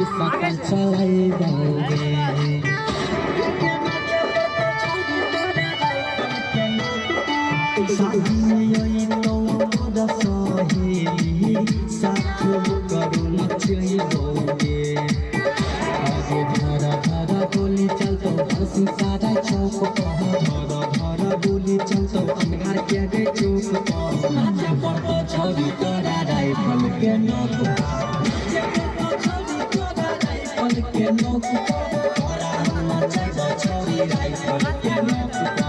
cycle चलाई जाओगे शादी में यही तो मोरा सहेली साथ करू नचैबोगे आगे धरा धरा गोली चलतो हंसी सारा चौक पर धरा धरा गोली चलतो अंगार के गए चौक पर नाचे पड़तो छोरी तोरा राइफल के नोक के नोक तोरा नाचे छोरी राइफल के नोक